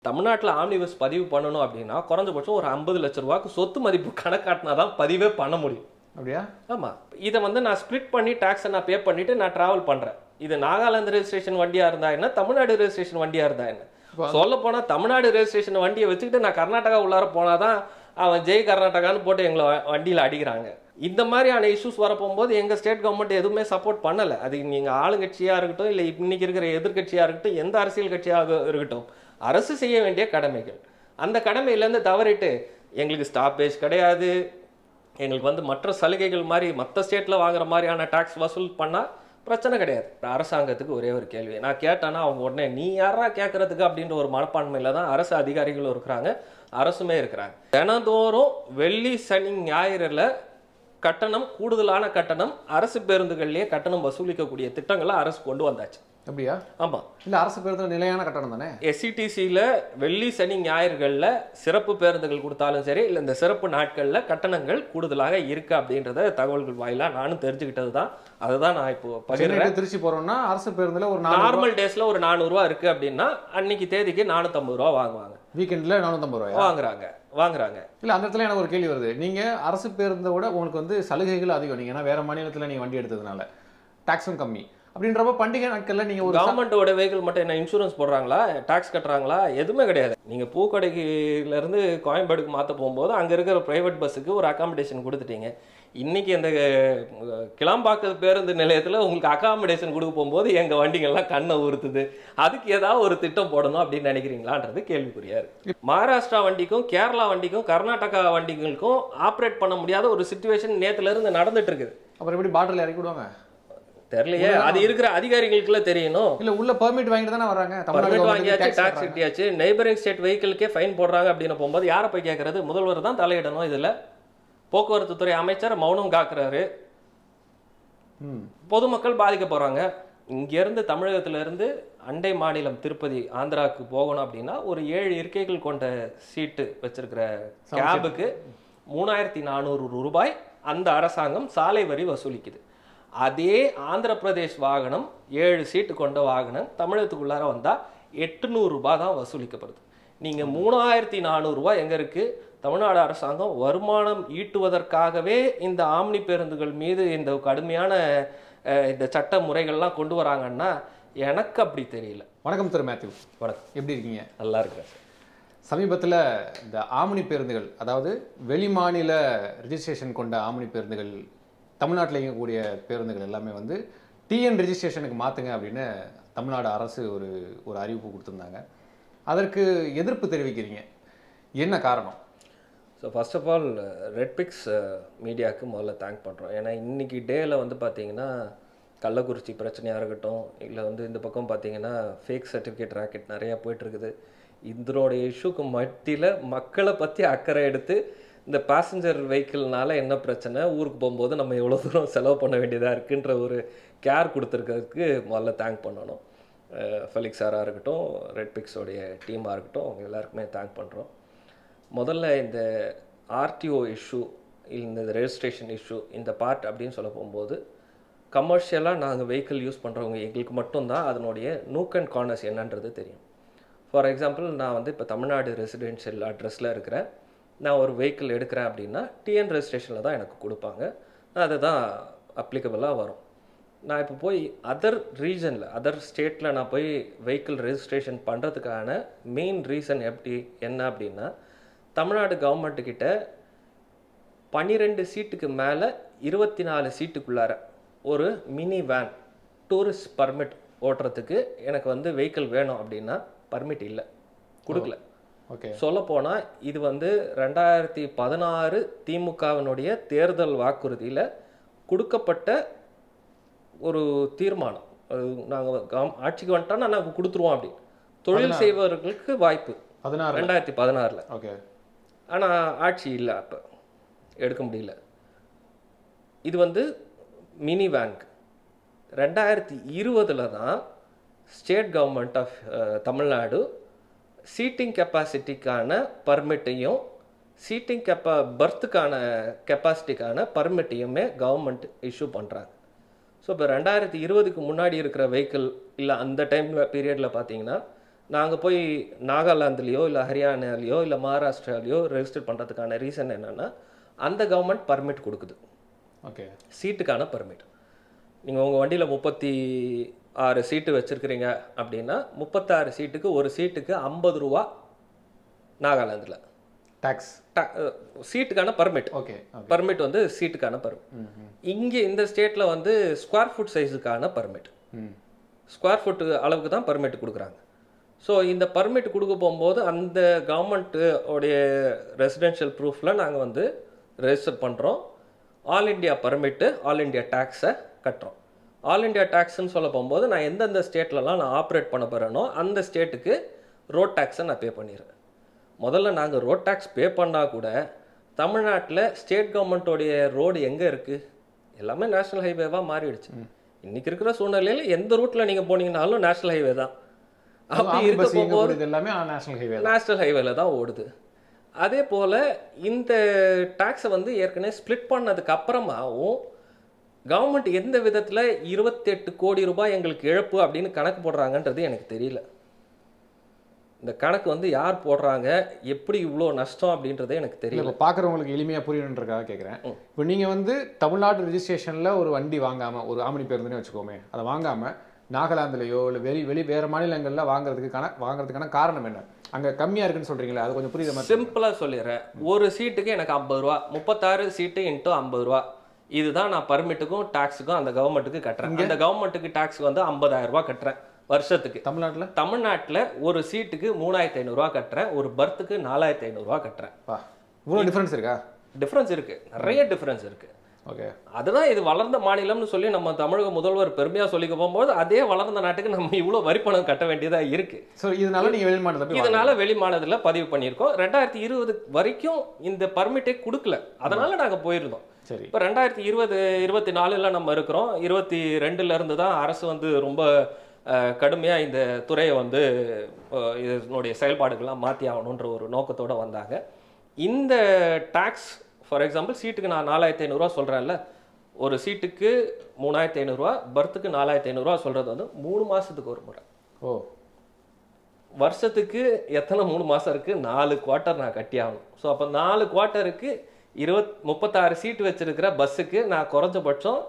தமிழ்நாட்டில் omni bus பதிவு பண்ணணும் அப்படின்னா குறைஞ்சபட்சம் ஒரு 50 லட்ச ரூபாய்க்கு சொத்து மதிப்பு கணக்காட்டினா தான் பதிவே பண்ண முடியும். அப்படியா? ஆமாம். இதை வந்து நான் ஸ்ப்ளிட் பண்ணி டேக்ஸை நான் பே பண்ணிவிட்டு நான் ட்ராவல் பண்ணுறேன். இது நாகாலாந்து ரெஜிஸ்ட்ரேஷன் வண்டியாக இருந்தா என்ன, தமிழ்நாடு ரெஜிஸ்ட்ரேஷன் வண்டியாக இருந்தா என்ன? சொல்ல போனால் தமிழ்நாடு ரெஜிஸ்ட்ரேஷன் வண்டியை வச்சுக்கிட்டு நான் கர்நாடகா உள்ளார போனால் தான் அவன் ஜெய் கர்நாடகான்னு போட்டு எங்களை வண்டியில் அடிக்கிறாங்க. இந்த மாதிரியான இஷ்யூஸ் வரப்போகும்போது எங்கள் ஸ்டேட் கவர்மெண்ட் எதுவுமே சப்போர்ட் பண்ணலை. அது நீங்கள் ஆளுங்கட்சியாக இருக்கட்டும், இல்லை இன்னைக்கு இருக்கிற எதிர்கட்சியாக இருக்கட்டும், எந்த அரசியல் கட்சியாக இருக்கட்டும், அரசு செய்ய வேண்டிய கடமைகள். அந்த கடமையிலேருந்து தவறிட்டு எங்களுக்கு ஸ்டாப்பேஜ் கிடையாது, எங்களுக்கு வந்து மற்ற சலுகைகள் மாதிரி மற்ற ஸ்டேட்டில் வாங்குற மாதிரியான டாக்ஸ் வசூல் பண்ணால் பிரச்சனை கிடையாது. அரசாங்கத்துக்கு ஒரே ஒரு கேள்வி நான் கேட்டேன்னா அவங்க உடனே நீ யாரா கேட்கறதுக்கு அப்படின்ற ஒரு மனப்பான்மையில் தான் அரசு அதிகாரிகளும் இருக்கிறாங்க, அரசுமே இருக்கிறாங்க. தினந்தோறும் வெள்ளி சனி ஞாயிறில் கட்டணம், கூடுதலான கட்டணம், அரசு பேருந்துகள்லேயே கட்டணம் வசூலிக்கக்கூடிய திட்டங்களை அரசு கொண்டு வந்தாச்சு. அப்படியா? ஆமாம். இல்லை, அரசு பேருந்து நிலையான கட்டணம் தானே. எஸ்சிடிசியில் வெள்ளி சனி ஞாயிறுகளில் சிறப்பு பேருந்துகள் கொடுத்தாலும் சரி, இல்லை இந்த சிறப்பு நாட்களில் கட்டணங்கள் கூடுதலாக இருக்கு அப்படின்றத தகவல்கள் வாயிலாக நானும் தெரிஞ்சுக்கிட்டது தான். அதுதான் நான் இப்போ பகிர்றேன். திருச்சி போகிறோம்னா அரசு பேருந்தில் ஒரு நார்மல் டேஸில் ஒரு 400 ரூபா இருக்குது அப்படின்னா அன்னைக்கு தேதிக்கு 450 ரூபா வாங்குவாங்க. வீக்கெண்டில் 450 ரூபாய் வாங்குறாங்க. இல்லை, அந்த இடத்துல எனக்கு ஒரு கேள்வி வருது. நீங்கள் அரசு பேருந்தை விட உங்களுக்கு வந்து சலுகைகள் அதிகம். நீங்கள் ஏன்னா வேறு மாநிலத்தில் நீங்கள் வண்டி எடுத்ததுனால டாக்ஸும் கம்மி அப்படின்றப்ப பண்டிகை நாட்களில் நீங்கள் ஒரு கவர்மெண்ட்டோட வெஹிக்கிள் மட்டும் என்ன இன்சூரன்ஸ் போடுறாங்களா, டாக்ஸ் கட்டுறாங்களா? எதுவுமே கிடையாது. நீங்கள் பூக்கடையிலேருந்து கோயம்பேடுக்கு மாற்ற போகும்போது அங்கே இருக்கிற ப்ரைவேட் பஸ்ஸுக்கு ஒரு அகாமடேஷன் கொடுத்துட்டீங்க. இன்றைக்கி அந்த கிளாம்பாக்க பேருந்து நிலையத்தில் உங்களுக்கு அகாமடேஷன் கொடுக்க போகும்போது எங்கள் வண்டிகள்லாம் கண்ணை உறுத்துது. அதுக்கு ஏதாவது ஒரு திட்டம் போடணும் அப்படின்னு நினைக்கிறீங்களான்றது கேள்விக்குறியா இருக்கு. மகாராஷ்டிரா வண்டிக்கும் கேரளா வண்டிக்கும் கர்நாடகா வண்டிகளுக்கும் ஆப்ரேட் பண்ண முடியாத ஒரு சிச்சுவேஷன் நேற்றுலேருந்து நடந்துட்டு இருக்குது. அப்புறம் எப்படி பார்டரில் இறக்கி விடுவாங்க தெரியலையே, அது இருக்கிற அதிகாரிகளுக்குள்ள தெரியணும். இல்ல உள்ள பெர்மிட் வாங்கிட்டு தானே வராங்க. பெர்மிட் வாங்கியாச்சு, டாக்ஸ் கட்டியாச்சு, நெய்பரிங் ஸ்டேட் வெஹிக்கிளுக்கே ஃபைன் போடுறாங்க அப்படின்னு போகும்போது யாரை போய் கேட்கறது? முதல்வர் தான் தலையிடணும். இதுல போக்குவரத்து துறை அமைச்சர் மௌனம் காக்குறாரு. பொதுமக்கள் பாதிக்க போறாங்க. இங்கிருந்து தமிழகத்துல இருந்து அண்டை மாநிலம் திருப்பதி ஆந்திராவுக்கு போகணும் அப்படின்னா ஒரு 7 இருக்கைகள் கொண்ட சீட்டு வச்சிருக்கிற கேபுக்கு 3400 ரூபாய் அந்த அரசாங்கம் சாலை வரி வசூலிக்குது. அதே ஆந்திர பிரதேஷ் வாகனம் 7 சீட்டு கொண்ட வாகனம் தமிழகத்துக்குள்ளார வந்தால் 800 ரூபாய் தான் வசூலிக்கப்படுது. நீங்கள் 3400 ரூபாய் எங்கே இருக்குது? தமிழ்நாடு அரசாங்கம் வருமானம் ஈட்டுவதற்காகவே இந்த ஆம்னி பேருந்துகள் மீது இந்த கடுமையான இந்த சட்ட முறைகள்லாம் கொண்டு வராங்கன்னா எனக்கு அப்படி தெரியல. வணக்கம் திரு மேத்யூ. வணக்கம், எப்படி இருக்கீங்க? நல்லா இருக்கிறேன். சமீபத்தில் இந்த ஆம்னி பேருந்துகள், அதாவது வெளி மாநில ரிஜிஸ்ட்ரேஷன் கொண்ட ஆம்னி பேருந்துகள், தமிழ்நாட்டில் இயங்கக்கூடிய பேருந்துகள் எல்லாமே வந்து டிஎன் ரெஜிஸ்ட்ரேஷனுக்கு மாற்றுங்க அப்படின்னு தமிழ்நாடு அரசு ஒரு அறிவிப்பு கொடுத்துருந்தாங்க. அதற்கு எதிர்ப்பு தெரிவிக்கிறீங்க, என்ன காரணம்? So first of all Redpix மீடியாவுக்கு முதல்ல தேங்க் பண்ணுறோம். ஏன்னா இன்றைக்கி டேயில் வந்து பார்த்திங்கன்னா கள்ளக்குறிச்சி பிரச்சனையாக இருக்கட்டும், இல்லை வந்து இந்த பக்கம் பார்த்திங்கன்னா ஃபேக் சர்டிஃபிகேட் ராக்கெட் நிறையா போயிட்டுருக்குது. இதனோட இஷ்யூக்கு மத்தியில் மக்களை பற்றி அக்கறை எடுத்து இந்த பேசஞ்சர் வெஹிக்கிள்னால என்ன பிரச்சனை, ஊருக்கு போகும்போது நம்ம எவ்வளோ தூரம் செலவு பண்ண வேண்டியதாக இருக்குன்ற ஒரு கேர் கொடுத்துருக்கிறதுக்கு முதல்ல தேங்க் பண்ணணும். ஃபெலிக்ஸ் சாராக இருக்கட்டும், ரெட்பிக்ஸோடைய டீமாக இருக்கட்டும், அவங்க எல்லாருக்குமே தேங்க் பண்ணுறோம். முதல்ல இந்த ஆர்டிஓ இஷ்யூ, இந்த ரெஜிஸ்ட்ரேஷன் இஷ்யூ, இந்த பார்ட் அப்படின்னு சொல்ல போகும்போது கமர்ஷியலாக நாங்கள் வெஹிக்கிள் யூஸ் பண்ணுறவங்க எங்களுக்கு மட்டும்தான் அதனுடைய நூக் அண்ட் கார்னர்ஸ் என்னன்றது தெரியும். ஃபார் எக்ஸாம்பிள், நான் வந்து இப்போ தமிழ்நாடு ரெசிடென்ஷியல் அட்ரஸில் இருக்கிறேன். நான் ஒரு வெஹிக்கிள் எடுக்கிறேன் அப்படின்னா டிஎன் ரெஜிஸ்ட்ரேஷனில் தான் எனக்கு கொடுப்பாங்க. அது தான் அப்ளிகபிளாக வரும். நான் இப்போ போய் அதர் ரீஜனில், அதர் ஸ்டேட்டில் நான் போய் வெஹிக்கிள் ரெஜிஸ்ட்ரேஷன் பண்ணுறதுக்கான மெயின் ரீசன் என்ன அப்படின்னா, தமிழ்நாடு கவர்மெண்ட்டுக்கிட்ட 12 சீட்டுக்கு மேலே 24 சீட்டுக்குள்ளார ஒரு மினி வேன் டூரிஸ்ட் பர்மிட் ஓட்டுறதுக்கு எனக்கு வந்து வெஹிக்கிள் வேணும் அப்படின்னா பர்மிட் இல்லை, கொடுக்கல. ஓகே, சொல்லப்போனால் இது வந்து 2016 திமுகவினுடைய தேர்தல் வாக்குறுதியில் கொடுக்கப்பட்ட ஒரு தீர்மானம். நாங்கள் ஆட்சிக்கு வந்துட்டோன்னா நாங்கள் கொடுத்துருவோம் அப்படின்னு தொழில் செய்பவர்களுக்கு வாய்ப்பு 2016. ஓகே, ஆனால் ஆட்சி இல்லை, அப்போ எடுக்க முடியல. இது வந்து மினி வேனுக்கு 2020 தான் state government of Tamil Nadu seating கெப்பாசிட்டிக்கான பர்மிட்டையும் சீட்டிங் பர்த்துக்கான கெப்பாசிட்டிக்கான பர்மிட்டையுமே கவர்மெண்ட் இஷ்யூ பண்ணுறாங்க. ஸோ இப்போ 2020க்கு முன்னாடி இருக்கிற வெஹிக்கிள் இல்லை அந்த டைமில் பீரியடில் பார்த்தீங்கன்னா நாங்கள் போய் நாகாலாந்துலேயோ இல்லை ஹரியானாலேயோ இல்லை மகாராஷ்டிராலேயோ ரெஜிஸ்டர் பண்ணுறதுக்கான ரீசன் என்னென்னா அந்த கவர்மெண்ட் பர்மிட் கொடுக்குது. ஓகே, சீட்டுக்கான பர்மிட். நீங்கள் உங்கள் வண்டியில் 36 சீட்டு வச்சுருக்கிறீங்க அப்படின்னா 36 சீட்டுக்கு ஒரு சீட்டுக்கு 50 ரூபா நாகாலாந்தில் டாக்ஸ். சீட்டுக்கான பர்மிட். ஓகே, பர்மிட் வந்து சீட்டுக்கான பர்மிட். இங்கே இந்த ஸ்டேட்டில் வந்து ஸ்கொயர் ஃபுட் சைஸுக்கான பர்மிட், ஸ்கொயர் ஃபுட் அளவுக்கு தான் பர்மிட் கொடுக்குறாங்க. ஸோ இந்த பர்மிட் கொடுக்க போகும்போது அந்த கவர்மெண்ட்டு உடைய ரெசிடென்ஷியல் ப்ரூஃபில் நாங்கள் வந்து ரெஜிஸ்டர் பண்ணுறோம். All India permit, all India டேக்ஸை கட்டுறோம். ஆல் இண்டியா டேக்ஸ்ன்னு சொல்ல போகும்போது நான் எந்தெந்த ஸ்டேட்லலாம் நான் ஆப்ரேட் பண்ண போகிறேனோ அந்த ஸ்டேட்டுக்கு ரோட் டேக்ஸை நான் பே பண்ணிடுறேன். முதல்ல நாங்கள் ரோட் டேக்ஸ் பே பண்ணால் கூட தமிழ்நாட்டில் ஸ்டேட் கவர்மெண்ட்டோடைய ரோடு எங்கே இருக்குது? எல்லாமே நேஷ்னல் ஹைவேவாக மாறிடுச்சு. இன்றைக்கி இருக்கிற சூழ்நிலையில் எந்த ரூட்டில் நீங்கள் போனீங்கன்னாலும் நேஷ்னல் ஹைவே தான். அப்படி இருக்க போகும்போது எல்லாமே நேஷ்னல் ஹைவே, நேஷ்னல் ஹைவேல தான் ஓடுது. அதே போல் இந்த டேக்ஸை வந்து ஏற்கனவே ஸ்ப்ளிட் பண்ணதுக்கு அப்புறமாவும் கவர்மெண்ட் எந்த விதத்தில் 28 கோடி ரூபாய் எங்களுக்கு இழப்பு அப்படின்னு கணக்கு போடுறாங்கன்றது எனக்கு தெரியல. இந்த கணக்கு வந்து யார் போடுறாங்க, எப்படி இவ்வளோ நஷ்டம் அப்படின்றது எனக்கு தெரியல. இப்போ பார்க்குறவங்களுக்கு எளிமையாக புரியணுன்றக்காக கேட்குறேன். இப்போ நீங்கள் வந்து தமிழ்நாடு ரிஜிஸ்ட்ரேஷனில் ஒரு வண்டி வாங்காமல், ஒரு ஆம்னி பேருந்துன்னு வச்சுக்கோமே, அதை வாங்காமல் நாகாலாந்துலையோ இல்லை வேறு மாநிலங்களில் வாங்குறதுக்கான காரணம் என்ன? அங்கே கம்மியாக இருக்குன்னு சொல்கிறீங்களே, அது கொஞ்சம் புரியுத மாதிரி. சிம்பிளாக சொல்லிடுறேன். ஒரு சீட்டுக்கு எனக்கு 50 ரூபா, 36 சீட்டு இன்ட்டு 50 ரூபா. இதுதான் நான் பர்மிட்டுக்கும் டாக்ஸுக்கும் அந்த கவர்மெண்ட்டுக்கு கட்டுறேன். அந்த கவர்மெண்ட்டுக்கு டாக்ஸ் வந்து 50,000 ரூபா கட்டுறேன் வருஷத்துக்கு. தமிழ்நாட்டில் ஒரு சீட்டுக்கு 3,500 ரூபா கட்டுறேன், ஒரு பர்த்துக்கு 4,500 ரூபா கட்டுறேன். இவ்வளோ டிஃப்ரென்ஸ் இருக்கா? டிஃப்ரென்ஸ் இருக்குது, நிறைய டிஃப்ரென்ஸ் இருக்குது. ஓகே, அதுதான் இது வளர்ந்த மாநிலம்னு சொல்லி நம்ம தமிழக முதல்வர் பெருமையாக சொல்லிக்க போகும்போது அதே வளர்ந்த நாட்டுக்கு நம்ம இவ்வளோ வரி பணம் கட்ட வேண்டியதாக இருக்குது. ஸோ இதனால நீங்கள் வெளி மாநிலத்தில் பதிவு பண்ணியிருக்கோம். 2020 வரைக்கும் இந்த பர்மிட்டே கொடுக்கல, அதனால நாங்கள் போயிருந்தோம். சரி, இப்போ 2024 நம்ம இருக்கிறோம். 22 தான் அரசு வந்து ரொம்ப கடுமையாக இந்த துறையை வந்து இதனுடைய செயல்பாடுகள்லாம் மாற்றி ஆகணுன்ற ஒரு நோக்கத்தோடு வந்தாங்க. இந்த டாக்ஸ் ஃபார் எக்ஸாம்பிள் சீட்டுக்கு நான் 4,500 ரூபா சொல்கிறேன்ல, ஒரு சீட்டுக்கு 3,500 ரூபா, பர்த்துக்கு 4,500 ரூபா சொல்கிறது வந்து 3 மாதத்துக்கு ஒரு முறை. வருஷத்துக்கு எத்தனை 3 மாதம் இருக்குது? 4 குவார்ட்டர் நான் கட்டி ஆகணும். ஸோ அப்போ 4 குவார்ட்டருக்கு 36 சீட்டு வச்சுருக்கிற பஸ்ஸுக்கு நான் குறைஞ்சபட்சம்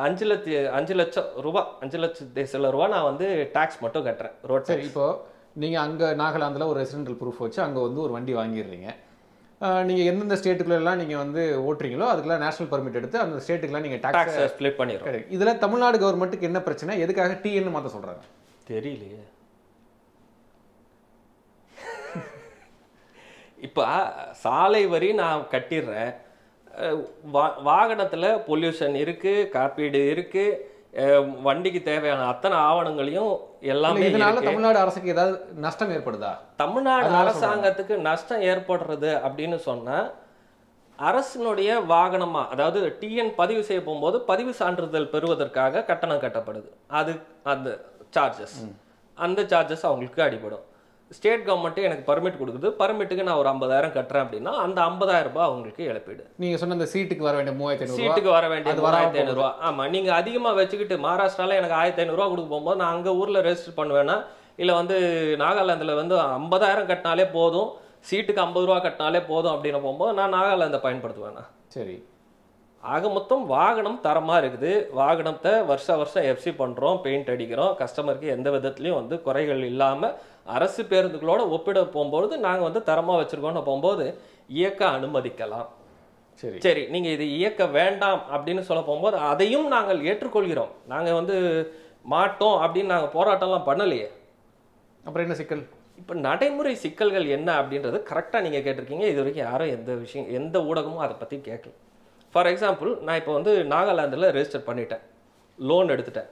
5 லட்சம் ரூபா, 5 லட்சம் சில ரூபா நான் வந்து டாக்ஸ் மட்டும் கட்டுறேன் ரோட். சரி, இப்போது நீங்கள் அங்கே நாகாலாந்தில் ஒரு ரெசிடென்டல் ப்ரூஃப் வச்சு அங்கே வந்து ஒரு வண்டி வாங்கிடுறீங்க. நீங்கள் எந்தெந்த ஸ்டேட்டுக்குள்ளெல்லாம் நீங்கள் வந்து ஓட்டுறீங்களோ அதுக்கெல்லாம் நேஷனல் பர்மிட் எடுத்து அந்த ஸ்டேட்டுக்குலாம் நீங்கள் டாக்ஸ் ஸ்ப்ளிட் பண்ணிடுறோம். இதில் தமிழ்நாடு கவர்மெண்ட்டுக்கு என்ன பிரச்சனை? எதுக்காக டிஎன்னு மாற்ற சொல்கிறாங்க தெரியலையே. இப்போ சாலை வரி நான் கட்டிடுறேன், வாகனத்தில் பொல்யூஷன் இருக்குது, காப்பீடு இருக்குது, வண்டிக்கு தேவையான அத்தனை ஆவணங்களையும் எல்லாமே. இதனால தமிழ்நாடு அரசுக்கு ஏதாவது நஷ்டம் ஏற்படுதா? தமிழ்நாடு அரசாங்கத்துக்கு நஷ்டம் ஏற்படுறது அப்படின்னு சொன்னால் அரசினுடைய வாகனமா, அதாவது டிஎன் பதிவு செய்ய போகும்போது பதிவு சான்றிதழ் பெறுவதற்காக கட்டணம் கட்டப்படுது. அந்த சார்ஜஸ், அந்த சார்ஜஸ் அவங்களுக்கு அடிபடும். ஸ்டேட் கவர்மெண்ட்டு எனக்கு பர்மிட் கொடுக்குது, பர்மிட்டுக்கு நான் ஒரு 50,000 கட்டுறேன் அப்படின்னா அந்த 50,000 ரூபாய் அவங்களுக்கு இழப்பீடு. நீங்கள் சொன்ன அந்த சீட்டுக்கு வர வேண்டிய 3,500, சீட்டுக்கு வர வேண்டிய 4,500 ரூபா. ஆமாம், நீங்கள் அதிகமாக வச்சுக்கிட்டு மகாராஷ்டிராவில் எனக்கு 1,500 ரூபா கொடுக்க போகும்போது நான் அங்கே ஊரில் ரெஜிஸ்டர் பண்ணுவேன்னா, இல்லை வந்து நாகாலாந்தில் வந்து 50,000 கட்டினாலே போதும், சீட்டுக்கு 50 ரூபா கட்டினாலே போதும் அப்படின்னு போகும்போது நான் நாகாலாந்தை பயன்படுத்துவேண்ணா. சரி, ஆக மொத்தம் வாகனம் தரமாக இருக்குது. வாகனத்தை வருஷம் எஃப்சி பண்ணுறோம், பெயிண்ட் அடிக்கிறோம், கஸ்டமருக்கு எந்த விதத்துலையும் வந்து குறைகள் இல்லாமல் அரசு பேருந்துகளோட ஒப்பிட போகும்போது நாங்கள் வந்து தரமாக வச்சுருக்கோன்னு போகும்போது இயக்க அனுமதிக்கலாம். சரி, நீங்கள் இது இயக்க வேண்டாம் அப்படின்னு சொல்ல போகும்போது அதையும் நாங்கள் ஏற்றுக்கொள்கிறோம். நாங்கள் வந்து மாட்டோம் அப்படின்னு நாங்கள் போராட்டம்லாம் பண்ணலையே. அப்புறம் என்ன சிக்கல்? இப்போ நடைமுறை சிக்கல்கள் என்ன அப்படின்றது கரெக்டாக நீங்கள் கேட்டிருக்கீங்க. இது வரைக்கும் யாரும் எந்த ஊடகமும் அதை பற்றி கேட்கல. ஃபார் எக்ஸாம்பிள், நான் இப்போ வந்து நாகாலாந்தில் ரெஜிஸ்டர் பண்ணிட்டேன், லோன் எடுத்துட்டேன்.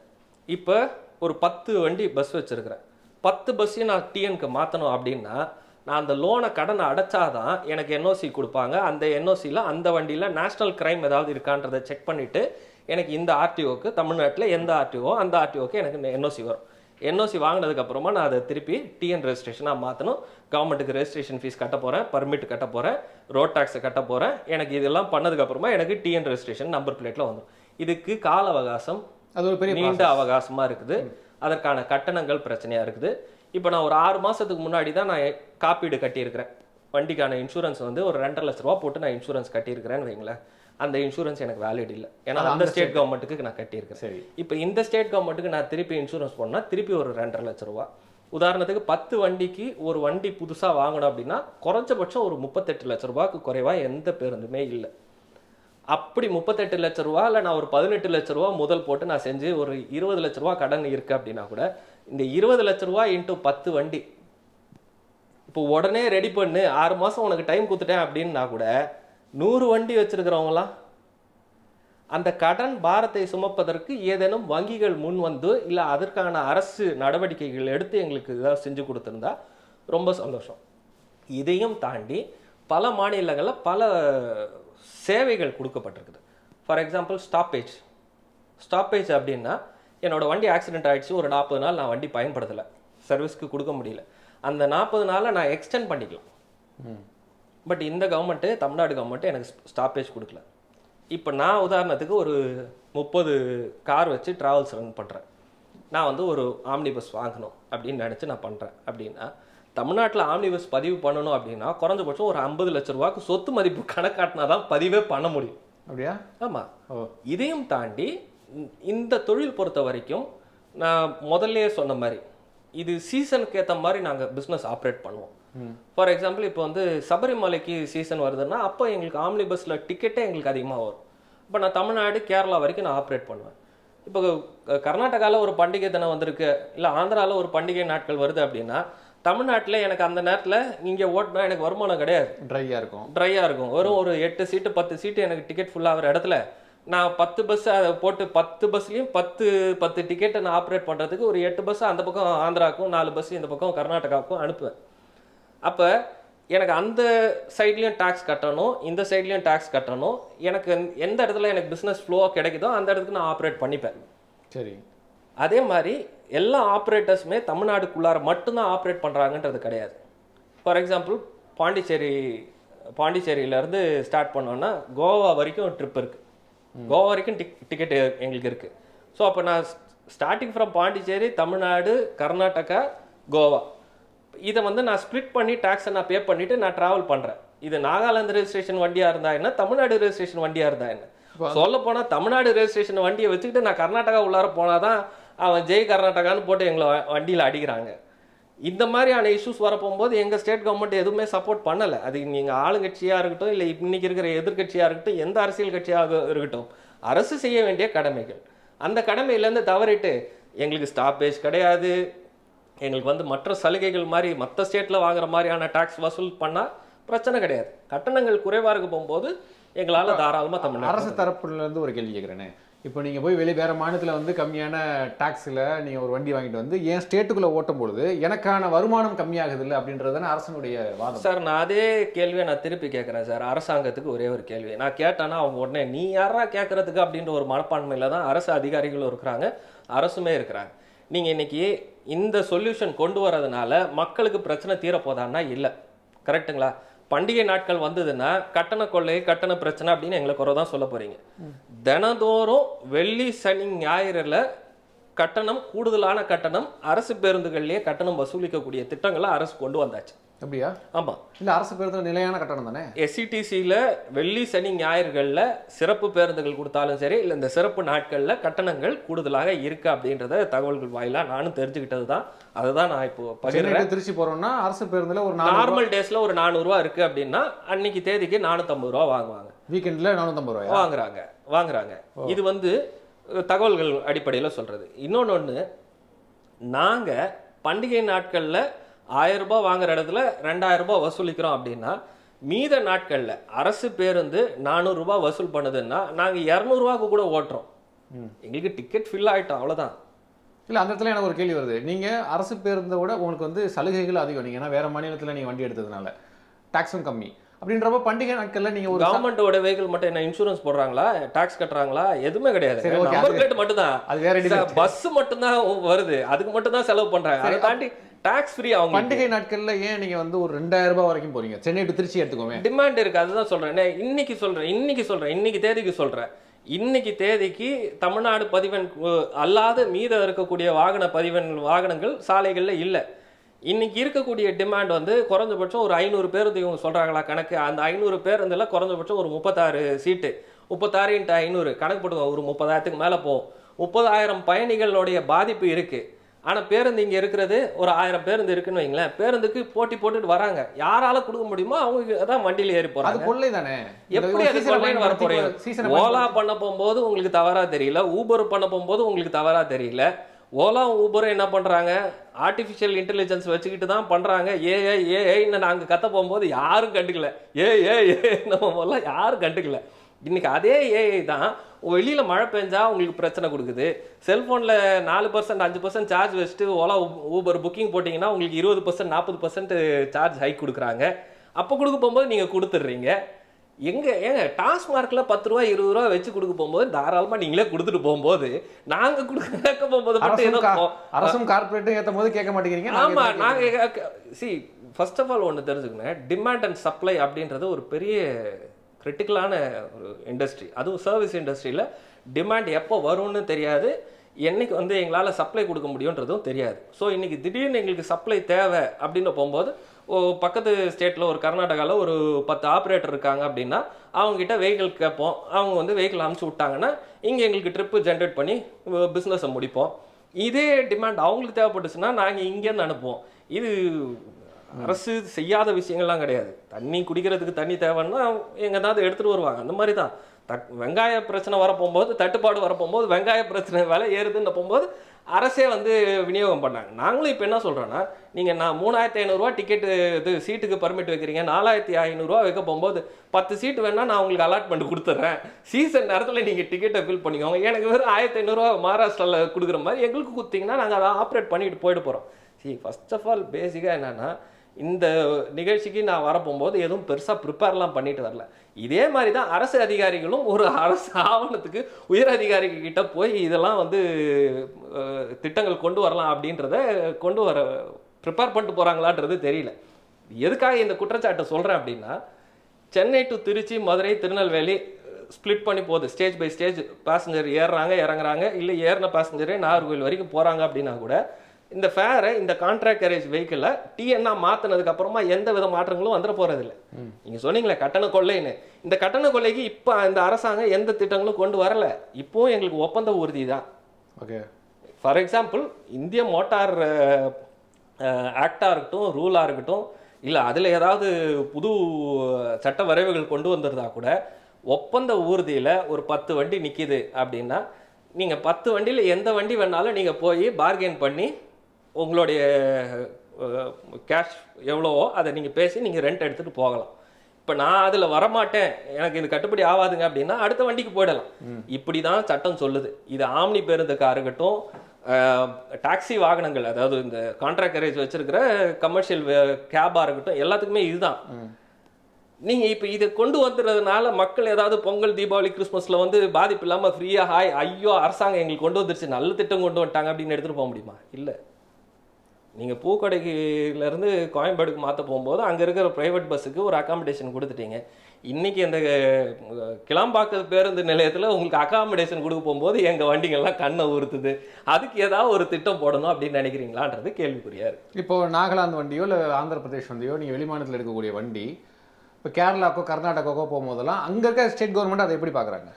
இப்போ ஒரு 10 வண்டி பஸ் வச்சுருக்கிறேன். 10 பஸ்ஸையும் நான் டிஎனுக்கு மாற்றணும் அப்படின்னா நான் அந்த லோனை கடனை அடைச்சாதான் எனக்கு என்ஓசி கொடுப்பாங்க. அந்த என்ஓசியில் அந்த வண்டியில் நேஷ்னல் கிரைம் ஏதாவது இருக்கான்றதை செக் பண்ணிவிட்டு எனக்கு இந்த ஆர்டிஓக்கு, தமிழ்நாட்டில் எந்த ஆர்டிஓ அந்த ஆர்டிஓக்கு எனக்கு என்ஓசி வரும். என்ஓசி வாங்கினதுக்கப்புறமா நான் அதை திருப்பி டிஎன் ரெஜிஸ்ட்ரேஷனாக மாற்றணும். கவர்மெண்ட்டுக்கு ரெஜிஸ்ட்ரேஷன் ஃபீஸ் கட்ட போகிறேன், பர்மிட் கட்ட போகிறேன், ரோட் டேக்ஸை கட்ட போகிறேன். எனக்கு இதெல்லாம் பண்ணதுக்கப்புறமா எனக்கு டிஎன் ரெஜிஸ்ட்ரேஷன் நம்பர் பிளேட்டில் வந்துடும். இதுக்கு கால அவகாசம், அது ஒரு பெரிய நீண்ட அவகாசமாக இருக்குது. அதற்கான கட்டணங்கள் பிரச்சனையாக இருக்குது. இப்போ நான் ஒரு 6 மாதத்துக்கு முன்னாடி தான் நான் காப்பீடு கட்டியிருக்கிறேன். வண்டிக்கான இன்சூரன்ஸ் வந்து ஒரு 2.5 லட்ச ரூபா போட்டு நான் இன்சூரன்ஸ் கட்டியிருக்கிறேன்னு வைங்களேன். அந்த இன்சூரன்ஸ் எனக்கு வேலிட் இல்லை, ஏன்னா அந்த ஸ்டேட் கவர்மெண்ட்டுக்கு நான் கட்டியிருக்கேன். சரி, இப்போ இந்த ஸ்டேட் கவர்மெண்ட்டுக்கு நான் திருப்பி இன்சூரன்ஸ் போனால் திருப்பி ஒரு 2.5 லட்ச ரூபா. உதாரணத்துக்கு 10 வண்டிக்கு ஒரு வண்டி புதுசாக வாங்கணும் அப்படின்னா குறைஞ்சபட்சம் ஒரு 38 லட்ச ரூபாய்க்கு குறைவாக எந்த பேருந்துமே இல்லை. அப்படி 38 லட்ச ரூபா இல்லை, நான் ஒரு 18 லட்ச ரூபா முதல் போட்டு நான் செஞ்சு ஒரு 20 லட்ச ரூபா கடன் இருக்குது அப்படின்னா கூட இந்த 20 லட்ச ரூபா இன்ட்டு 10 வண்டி இப்போ உடனே ரெடி பண்ணு, 6 மாதம் உனக்கு டைம் கொடுத்துட்டேன் அப்படின்னா கூட 100 வண்டி வச்சிருக்கிறவங்களாம் அந்த கடன் பாரத்தை சுமப்பதற்கு ஏதேனும் வங்கிகள் முன் வந்து இல்லை அதற்கான அரசு நடவடிக்கைகள் எடுத்து எங்களுக்கு ஏதாவது செஞ்சு கொடுத்துருந்தா ரொம்ப சந்தோஷம். இதையும் தாண்டி பல மாநிலங்களில் பல சேவைகள் கொடுக்கப்பட்டிருக்குது. ஃபார் எக்ஸாம்பிள் ஸ்டாப்பேஜ் அப்படின்னா என்னோட வண்டி ஆக்சிடென்ட் ஆகிடுச்சு, ஒரு 40 நாள் நான் வண்டி பயன்படுத்தலை, சர்வீஸ்க்கு கொடுக்க முடியல, அந்த 40 நாளை நான் எக்ஸ்டெண்ட் பண்ணிக்கலாம். பட் இந்த கவர்மெண்ட்டு, தமிழ்நாடு கவர்மெண்ட்டு எனக்கு ஸ்டாப்பேஜ் கொடுக்கல. இப்போ நான் உதாரணத்துக்கு ஒரு 30 கார் வச்சு ட்ராவல்ஸ் ரன் பண்ணுறேன். நான் வந்து ஒரு ஆம்னி பஸ் வாங்கணும் அப்படின்னு நினச்சி நான் பண்ணுறேன் அப்படின்னா, தமிழ்நாட்டில் ஆம்னி பஸ் பதிவு பண்ணணும் அப்படின்னா குறைஞ்சபட்சம் ஒரு 50 லட்ச ரூபாய்க்கு சொத்து மதிப்பு கணக்காட்டினா தான் பதிவே பண்ண முடியும். அப்படியா? ஆமாம். இதையும் தாண்டி இந்த தொழில் பொறுத்த வரைக்கும் நான் முதல்லையே சொன்ன மாதிரி இது சீசனுக்கு ஏற்ற மாதிரி நாங்கள் பிஸ்னஸ் ஆப்ரேட் பண்ணுவோம். ஃபார் எக்ஸாம்பிள் இப்போ வந்து சபரிமலைக்கு சீசன் வருதுன்னா அப்போ எங்களுக்கு ஆம்னி பஸ்ஸில் டிக்கெட்டே எங்களுக்கு அதிகமாக வரும். இப்போ நான் தமிழ்நாடு கேரளா வரைக்கும் நான் ஆப்ரேட் பண்ணுவேன். இப்போ கர்நாடகாவில் ஒரு பண்டிகை தினம் வந்திருக்கு, இல்லை ஆந்திராவில் ஒரு பண்டிகை நாட்கள் வருது அப்படின்னா தமிழ்நாட்டில் எனக்கு அந்த நேரத்தில் இங்கே ஓட்டினா எனக்கு வருமானம் கிடையாது, ட்ரையாக இருக்கும். வெறும் ஒரு 8 சீட்டு 10 சீட்டு எனக்கு டிக்கெட் ஃபுல்லாகிற இடத்துல நான் 10 பஸ் அதை போட்டு 10 பஸ்லையும் 10 டிக்கெட்டை நான் ஆப்ரேட் பண்ணுறதுக்கு ஒரு 8 பஸ் அந்த பக்கம் ஆந்திராவுக்கும் 4 பஸ் இந்த பக்கம் கர்நாடகாவுக்கும் அனுப்புவேன். அப்போ எனக்கு அந்த சைட்லேயும் டேக்ஸ் கட்டணும், இந்த சைட்லேயும் டேக்ஸ் கட்டணும். எனக்கு எந்த இடத்துல எனக்கு பிஸ்னஸ் ஃப்ளோவாக கிடைக்குதோ அந்த இடத்துக்கு நான் ஆப்ரேட் பண்ணிப்பேன். சரி, அதே மாதிரி எல்லா ஆப்ரேட்டர்ஸுமே தமிழ்நாடுக்குள்ளார மட்டும்தான் ஆப்ரேட் பண்ணுறாங்கன்றது கிடையாது. ஃபார் எக்ஸாம்பிள் பாண்டிச்சேரியிலேருந்து ஸ்டார்ட் பண்ணோன்னா கோவா வரைக்கும் ட்ரிப் இருக்குது, கோவா வரைக்கும் டிக்கெட் எங்களுக்கு இருக்குது. ஸோ அப்போ நான் ஸ்டார்டிங் ஃப்ரம் பாண்டிச்சேரி, தமிழ்நாடு, கர்நாடகா, கோவா இதை வந்து நான் ஸ்ப்ளிட் பண்ணி டேக்ஸை நான் பே பண்ணிவிட்டு நான் ட்ராவல் பண்ணுறேன். இது நாகாலாந்து ரெஜிஸ்ட்ரேஷன் வண்டியாக இருந்தா என்ன, தமிழ்நாடு ரெஜிஸ்ட்ரேஷன் வண்டியாக இருந்தா என்ன. சொல்ல போனால் தமிழ்நாடு ரெஜிஸ்ட்ரேஷன் வண்டியை வச்சுக்கிட்டு நான் கர்நாடகா உள்ளார போனால் தான் அவன் ஜெய் கர்நாடகான்னு போட்டு எங்களை வண்டியில் அடிக்கிறாங்க. இந்த மாதிரியான இஷ்யூஸ் வரப்போகும்போது எங்கள் ஸ்டேட் கவர்மெண்ட் எதுவுமே சப்போர்ட் பண்ணலை. அது நீங்கள் ஆளுங்கட்சியாக இருக்கட்டும், இல்லை இன்றைக்கி இருக்கிற எதிர்கட்சியாக இருக்கட்டும், எந்த அரசியல் கட்சியாக இருக்கட்டும், அரசு செய்ய வேண்டிய கடமைகள், அந்த கடமையிலேருந்து தவறிட்டு எங்களுக்கு ஸ்டாப்பேஜ் கிடையாது, எங்களுக்கு வந்து மற்ற சலுகைகள் மாதிரி மற்ற ஸ்டேட்டில் வாங்குற மாதிரியான டாக்ஸ் வசூல் பண்ணால் பிரச்சனை கிடையாது. கட்டணங்கள் குறைவாக இருக்க போகும்போது எங்களால் தாராளமாக தமிழ்நாடு அரசு தரப்புலேருந்து ஒரு கேள்வி கேட்குறேனே. இப்போ நீங்கள் போய் வேறு மாநிலத்தில் வந்து கம்மியான டாக்ஸில் நீங்கள் ஒரு வண்டி வாங்கிட்டு வந்து என் ஸ்டேட்டுக்குள்ளே ஓட்டும் பொழுது எனக்கான வருமானம் கம்மியாகுது இல்லை அப்படின்றதான அரசனுடைய வாதம். சார், நான் அதே கேள்வியை நான் திருப்பி கேட்குறேன் சார். அரசாங்கத்துக்கு ஒரே ஒரு கேள்வி நான் கேட்டேன்னா அவங்க உடனே நீ யாரா கேட்குறதுக்கு அப்படின்ற ஒரு மனப்பான்மையில் தான் அரசு அதிகாரிகளும் இருக்கிறாங்க, அரசுமே இருக்கிறாங்க. நீங்கள் இன்றைக்கி இந்த சொல்யூஷன் கொண்டு வரதுனால மக்களுக்கு பிரச்சனை தீரப்போதான்னா இல்லை, கரெக்டுங்களா? பண்டிகை நாட்கள் வந்ததுன்னா கட்டண கொள்ளை, கட்டண பிரச்சனை அப்படின்னு எங்களை குறை தான் சொல்ல போறீங்க. தினந்தோறும் வெள்ளி சனி ஞாயிறுல கட்டணம், கூடுதலான கட்டணம், அரசு பேருந்துகள்லேயே கட்டணம் வசூலிக்கக்கூடிய திட்டங்களை அரசு கொண்டு வந்தாச்சு. அப்படியா? ஆமாம். இல்லை, அரசு பேருந்து நிலையான கட்டணம் தானே. எஸ்சிடிசியில் வெள்ளி சனி ஞாயிறுகளில் சிறப்பு பேருந்துகள் கொடுத்தாலும் சரி, இல்லை இந்த சிறப்பு நாட்களில் கட்டணங்கள் கூடுதலாக இருக்கு அப்படின்றத தகவல்கள் வாயிலாக நானும் தெரிஞ்சுக்கிட்டது தான். அதை தான் நான் இப்போ பகிர்றேன். திருச்சி போகிறோம்னா அரசு பேருந்தில் ஒரு நார்மல் டேஸில் ஒரு 400 ரூபா இருக்குது அப்படின்னா அன்னைக்கு தேதிக்கு 450 ரூபா வாங்குவாங்க, வீக்கெண்டில் 450 ரூபா வாங்குறாங்க. இது வந்து தகவல்கள் அடிப்படையில் சொல்கிறது. இன்னொன்று, நாங்கள் பண்டிகை நாட்களில் 1000 ரூபாய் வாங்குற இடத்துல 2000 ரூபாய் வசூலிக்கிறோம் அப்படின்னா மீத நாட்களில் அரசு பேருந்து 400 ரூபாய் வசூல் பண்ணுதுன்னா நாங்கள் 200 ரூபாய்க்கு கூட ஓட்டுறோம், எங்களுக்கு டிக்கெட் ஃபில் ஆகிட்டோம், அவ்வளோதான். இல்லை, அந்த இடத்துல எனக்கு ஒரு கேள்வி வருது. நீங்கள் அரசு பேருந்தை விட உங்களுக்கு வந்து சலுகைகள் அதிகம். நீங்கள் ஏன்னா வேறு மாநிலத்தில் நீங்கள் வண்டி எடுத்ததுனால டாக்ஸும் கம்மி அப்படின்றப்ப பண்டிகை நாட்களில் நீங்கள் ஒரு கவர்மெண்ட்டோட வெஹிக்கிள் மட்டும் என்ன இன்சூரன்ஸ் போடுறாங்களா, டாக்ஸ் கட்டுறாங்களா? எதுவுமே கிடையாது. நம்பர் பிளேட் மட்டும்தான், அது வேற பஸ் மட்டும்தான் வருது, அதுக்கு மட்டும் தான் செலவு பண்ணுறாங்க. அதை தாண்டி டாக்ஸ் ஃப்ரீ ஆகும். பண்டிகை நாட்களில் ஏன் நீங்கள் வந்து ஒரு 2000 ரூபாய் வரைக்கும் போறீங்க? சென்னை டு திருச்சி எடுத்துக்கோங்க, டிமாண்ட் இருக்குது. அதுதான் சொல்கிறேன். இன்னைக்கு தேதிக்கு சொல்கிறேன். இன்னைக்கு தேதிக்கு தமிழ்நாடு பதிவெண் அல்லாத மீத இருக்கக்கூடிய வாகனங்கள் சாலைகளில் இல்லை. இன்னைக்கு இருக்கக்கூடிய டிமாண்ட் வந்து குறைஞ்சபட்சம் ஒரு 500 பேருந்து இவங்க சொல்கிறாங்களா கணக்கு, அந்த 500 பேருந்தில் குறைஞ்சபட்சம் ஒரு 36 சீட்டு, 36 × 500 கணக்கு போட்டுக்கோங்க, ஒரு 30,000க்கு மேலே போகும். 30,000 பயணிகளுடைய பாதிப்பு இருக்குது. ஆனால் பேருந்து இங்கே இருக்கிறது ஒரு 1000 பேருந்து இருக்குன்னு வைங்களேன். பேருந்துக்கு போட்டி போட்டுட்டு வராங்க. யாரால கொடுக்க முடியுமோ அவங்க தான் வண்டியில் ஏறி போகிறாங்க. அது கொள்ளை தானே. எப்படி அது கொள்ளைன்னு வர போறீங்க? ஓலா பண்ண போகும்போது உங்களுக்கு தவறா தெரியல, ஊபர் பண்ண போகும்போது உங்களுக்கு தவறா தெரியல. ஓலா ஊபரும் என்ன பண்றாங்க, ஆர்டிஃபிஷியல் இன்டெலிஜென்ஸ் வச்சுக்கிட்டு தான் பண்றாங்க. ஏஐன்னு நாங்கள் கத்த போகும்போது யாரும் கண்டுக்கல. நம்ம யாரும் கண்டுக்கல. இன்னைக்கு அதே ஏஐ தான் வெளியில மழை பெஞ்சா உங்களுக்கு பிரச்சனை கொடுக்குது. செல்போன்ல 4% 5% சார்ஜ் வச்சுட்டு ஓலா ஊபர் புக்கிங் போட்டிங்கன்னா உங்களுக்கு 20% 40% சார்ஜ் ஹைக் கொடுக்குறாங்க. அப்போ கொடுக்க போகும்போது நீங்கள் கொடுத்துட்றீங்க. ஏங்க டாஸ்மார்க்ல 10 ரூபா 20 ரூபா வச்சு கொடுக்க போகும்போது தாராளமாக நீங்களே கொடுத்துட்டு போகும்போது நாங்கள் கொடுக்க போகும்போது மட்டும் அரசும் கார்பரேட்டும் ஏற்றும் போது கேட்க மாட்டேங்கிறீங்க. ஆமாம், நாங்கள் ஃபர்ஸ்ட் ஆஃப் ஆல் ஒன்று தெரிஞ்சுக்கணும், டிமாண்ட் அண்ட் சப்ளை அப்படின்றது ஒரு பெரிய கிரிட்டிக்கலான ஒரு இண்டஸ்ட்ரி. அதுவும் சர்வீஸ் இண்டஸ்ட்ரியில் டிமாண்ட் எப்போ வரும்னு தெரியாது, என்னைக்கு வந்து எங்களால் சப்ளை கொடுக்க முடியுன்றதும் தெரியாது. ஸோ இன்றைக்கி திடீர்னு எங்களுக்கு சப்ளை தேவை அப்படின்னு போகும்போது பக்கத்து ஸ்டேட்டில் ஒரு கர்நாடகாவில் ஒரு 10 ஆப்ரேட்டர் இருக்காங்க அப்படின்னா அவங்ககிட்ட வெஹிக்கிள் கேட்போம். அவங்க வந்து வெஹிக்கிள் அனுப்பிச்சி விட்டாங்கன்னா இங்கே எங்களுக்கு ட்ரிப்பு ஜென்ரேட் பண்ணி பிஸ்னஸை முடிப்போம். இதே டிமாண்ட் அவங்களுக்கு தேவைப்பட்டுச்சுன்னா நாங்கள் இங்கேருந்து அனுப்புவோம். இது அரசு செய்யாத விஷயங்கள்லாம் கிடையாது. தண்ணி குடிக்கிறதுக்கு தண்ணி தேவைன்னா எங்கேயாவது எடுத்துகிட்டு வருவாங்க. அந்த மாதிரி தான் வெங்காய பிரச்சனை வரப்போகும்போது, தட்டுப்பாடு வரப்போகும்போது, வெங்காய பிரச்சனை விலை ஏறுதுன்னு போகும்போது அரசே வந்து விநியோகம் பண்ணாங்க. நாங்களும் இப்போ என்ன சொல்கிறோன்னா, நீங்கள் நான் 3500 டிக்கெட்டு இது சீட்டுக்கு பர்மிட் வைக்கிறீங்க, 4500 வைக்க போகும்போது 10 சீட்டு வேணால் நான் உங்களுக்கு அலாட்மெண்ட் கொடுத்துட்றேன், சீசன் நேரத்தில் நீங்கள் டிக்கெட்டை ஃபில் பண்ணிக்கோங்க, எனக்கு வெறும் 1500 மகாராஷ்டிராவில் கொடுக்குற மாதிரி எங்களுக்கு கொடுத்தீங்கன்னா நாங்கள் அதை ஆப்ரேட் பண்ணிட்டு போயிட்டு போகிறோம். ஃபர்ஸ்ட் ஆஃப் ஆல் பேசிக்காக என்னென்னா, இந்த நிகழ்ச்சிக்கு நான் வரப்போகும்போது எதுவும் பெருசாக ப்ரிப்பேர்லாம் பண்ணிட்டு வரல. இதே மாதிரி தான் அரசு அதிகாரிகளும் ஒரு அரசு ஆவணத்துக்கு உயர் அதிகாரிகிட்ட போய் இதெல்லாம் வந்து திட்டங்கள் கொண்டு வரலாம் அப்படின்றத கொண்டு வர ப்ரிப்பேர் பண்ணிட்டு போகிறாங்களான்றது தெரியல. எதுக்காக இந்த குற்றச்சாட்டை சொல்கிறேன் அப்படின்னா, சென்னை டு திருச்சி, மதுரை, திருநெல்வேலி ஸ்ப்ளிட் பண்ணி போகுது. ஸ்டேஜ் பை ஸ்டேஜ் பேசஞ்சர் ஏறுறாங்க இறங்குறாங்க, இல்லை ஏறின பேசஞ்சரே நாகர்கோவில் வரைக்கும் போகிறாங்க அப்படின்னா கூட இந்த ஃபேரை இந்த கான்ட்ராக்ட் கேரேஜ் வெஹிக்கிளை டிஎன்ஆ மாற்றினதுக்கு அப்புறமா எந்த வித மாற்றங்களும் வந்துட போகிறதில்ல. நீங்கள் சொன்னீங்களே கட்டண கொள்ளைன்னு, இந்த கட்டண கொள்ளைக்கு இப்போ இந்த அரசாங்கம் எந்த திட்டங்களும் கொண்டு வரல. இப்போவும் எங்களுக்கு ஒப்பந்த உறுதி தான். ஓகே, ஃபார் எக்ஸாம்பிள் இந்திய மோட்டார் ஆக்டாக இருக்கட்டும், ரூலாக இருக்கட்டும், இல்லை அதில் ஏதாவது புது சட்ட வரைவுகள் கொண்டு வந்துருந்தா கூட ஒப்பந்த ஊர்தியில் ஒரு 10 வண்டி நிற்கிது அப்படின்னா நீங்கள் 10 வண்டியில் எந்த வண்டி வேணாலும் நீங்கள் போய் பார்கெயின் பண்ணி உங்களுடைய கேஷ் எவ்வளவோ அதை நீங்கள் பேசி நீங்கள் ரெண்ட் எடுத்துகிட்டு போகலாம். இப்போ நான் அதில் வரமாட்டேன், எனக்கு இது கட்டுப்படி ஆகாதுங்க அப்படின்னா அடுத்த வண்டிக்கு போயிடலாம். இப்படி தான் சட்டம் சொல்லுது. இது ஆம்னி பேருந்துக்காக இருக்கட்டும், டாக்ஸி வாகனங்கள், அதாவது இந்த கான்ட்ராக்ட் கேரேஜ் வச்சிருக்கிற கமர்ஷியல் கேபாக இருக்கட்டும், எல்லாத்துக்குமே இதுதான். நீங்கள் இப்போ இதை கொண்டு வந்துடுறதுனால மக்கள் ஏதாவது பொங்கல், தீபாவளி, கிறிஸ்மஸில் வந்து பாதிப்பு இல்லாமல் ஃப்ரீயாக ஹாய் ஐயோ அரசாங்கம் எங்களுக்கு கொண்டு வந்துருச்சு, நல்ல திட்டம் கொண்டு வந்துட்டாங்க அப்படின்னு எடுத்துகிட்டு போக முடியுமா? இல்லை. நீங்கள் பூக்கடையிலேருந்து கோயம்பேடுக்கு மாற்ற போகும்போது அங்கே இருக்கிற ப்ரைவேட் பஸ்ஸுக்கு ஒரு அகாமடேஷன் கொடுத்துட்டீங்க. இன்றைக்கி அந்த கிளாம்பாக்கம் பேருந்து நிலையத்தில் உங்களுக்கு அகாமடேஷன் கொடுக்க போகும்போது எங்கள் வண்டிகள்லாம் கண்ணை உறுத்துது. அதுக்கு ஏதாவது ஒரு திட்டம் போடணும் அப்படின்னு நினைக்கிறீங்களான்றது கேள்விக்குரியாரு. இப்போது நாகாலாந்து வண்டியோ இல்லை ஆந்திர பிரதேஷ் வண்டியோ நீங்கள் வெளிமாநிலத்தில் எடுக்கக்கூடிய வண்டி இப்போ கேரளாக்கோ கர்நாடகாக்கோ போகும்போதெல்லாம் அங்கே இருக்க ஸ்டேட் கவர்மெண்ட் அதை எப்படி பார்க்குறாங்க?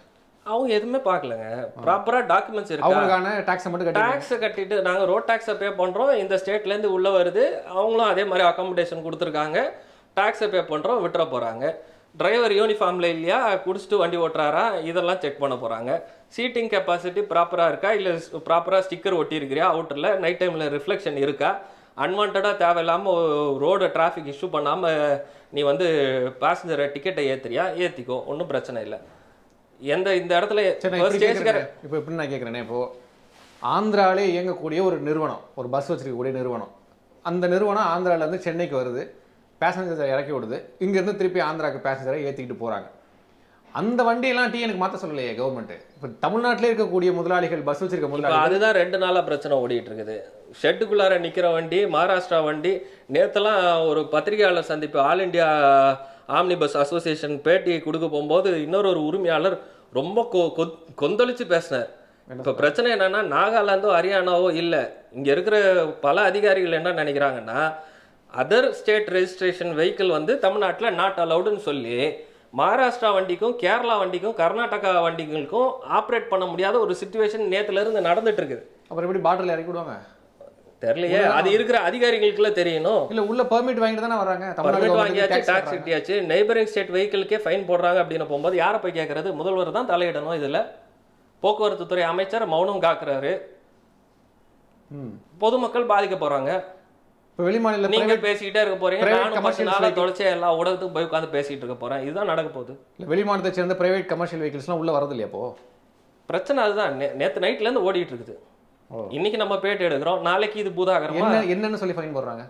அவங்க எதுவுமே பார்க்கலங்க. ப்ராப்பராக டாக்குமெண்ட்ஸ் இருக்கு. அவங்களுக்கான டேக்ஸை மட்டும் டேக்ஸை கட்டிட்டு நாங்கள் ரோட் டேக்ஸை பே பண்ணுறோம், இந்த ஸ்டேட்லேருந்து உள்ளே வருது, அவங்களும் அதே மாதிரி அகாமடேஷன் கொடுத்துருக்காங்க, டேக்ஸை பே பண்ணுறோம், விட்டுற போகிறாங்க. டிரைவர் யூனிஃபார்மில் இல்லையா, குடிச்சிட்டு வண்டி ஓட்டுறாரா, இதெல்லாம் செக் பண்ண போகிறாங்க. சீட்டிங் கெப்பாசிட்டி ப்ராப்பராக இருக்கா, இல்லை ப்ராப்பராக ஸ்டிக்கர் ஒட்டியிருக்கிறியா, அவுட்டரில் நைட் டைமில் ரிஃப்ளெக்ஷன் இருக்கா, அன்வான்டாக தேவையில்லாமல் ரோடு டிராஃபிக் இஷ்யூ பண்ணாமல் நீ வந்து பேசஞ்சரை டிக்கெட்டை ஏற்றுறியா, ஏற்றிக்கோ, ஒன்றும் பிரச்சனை இல்லை. இந்த இடத்துல இப்போ எப்படி நான் கேட்குறேனே, இப்போது ஆந்திராவிலே இயங்கக்கூடிய ஒரு நிறுவனம், ஒரு பஸ் வச்சிருக்கக்கூடிய நிறுவனம், அந்த நிறுவனம் ஆந்திராவிலேருந்து சென்னைக்கு வருது, பேசஞ்சரை இறக்கி விடுது, இங்கேருந்து திருப்பி ஆந்திராவுக்கு பேசஞ்சரை ஏற்றிக்கிட்டு போகிறாங்க. அந்த வண்டியெல்லாம் டிஎனுக்கு மாற்ற சொல்லலையே கவர்மெண்ட். இப்போ தமிழ்நாட்டிலே இருக்கக்கூடிய முதலாளிகள், பஸ் வச்சிருக்க முதலாளிகள், அதுதான் 2 நாளாக பிரச்சனை ஓடிட்டு இருக்குது. ஷெட்டுக்குள்ளார நிற்கிற வண்டி, மகாராஷ்டிரா வண்டி. நேற்றுலாம் ஒரு பத்திரிகையாளர் சந்திப்பு, all India omni bus association பேட்டி கொடுக்க போகும்போது இன்னொரு உரிமையாளர் ரொம்ப கொந்தளிச்சு பேசினார். இப்போ பிரச்சனை என்னன்னா நாகாலாந்தோ ஹரியானாவோ இல்லை, இங்கே இருக்கிற பல அதிகாரிகள் என்ன நினைக்கிறாங்கன்னா அதர் ஸ்டேட் ரெஜிஸ்ட்ரேஷன் வெஹிக்கிள் வந்து தமிழ்நாட்டில் நாட் அலவுடுன்னு சொல்லி மகாராஷ்டிரா வண்டிக்கும் கேரளா வண்டிக்கும் கர்நாடகா வண்டிகளுக்கும் ஆப்ரேட் பண்ண முடியாத ஒரு சுச்சுவேஷன் நேற்றுலேருந்து நடந்துட்டு இருக்குது. அப்புறம் எப்படி பார்டரில் இறக்கி விடுவாங்க தெரியலையே, அது இருக்கிற அதிகாரிகளுக்குள்ள தெரியணும். இல்லை உள்ள பெர்மிட் வாங்கிட்டு தானே வராங்க, பெர்மிட் வாங்கியாச்சு, டாக்ஸ் கட்டியாச்சு, நெய்பரிங் ஸ்டேட் வெஹிக்கிளுக்கே ஃபைன் போடுறாங்க அப்படின்னு போகும்போது யாரை போய் கேட்கறது? முதல்வர் தான் தலையிடணும். இதில் போக்குவரத்து துறை அமைச்சர் மௌனம் காக்குறாரு, பொதுமக்கள் பாதிக்க போறாங்க. இப்போ வெளிமாநில நீங்க பேசிக்கிட்டே இருக்க போறீங்க, நானும் 10 நாளா தொலைச்சி எல்லா ஊடகத்துக்கும் போய் உட்காந்து பேசிட்டு இருக்க போறேன். இதுதான் நடக்க போகுது. வெளிமாநிலத்தை சேர்ந்த பிரைவேட் கமர்ஷியல் வெஹிக்கிள்ஸ்லாம் உள்ள வரது இல்லையா? அப்போ பிரச்சனை அதுதான். நேற்று நைட்ல இருந்து ஓடிட்டு இருக்குது. இன்னைக்கு நம்ம பேட்டி எடுக்கிறோம், நாளைக்கு இது பூதாகரமா என்னன்னு சொல்லி ஃபைன் போடுறாங்க.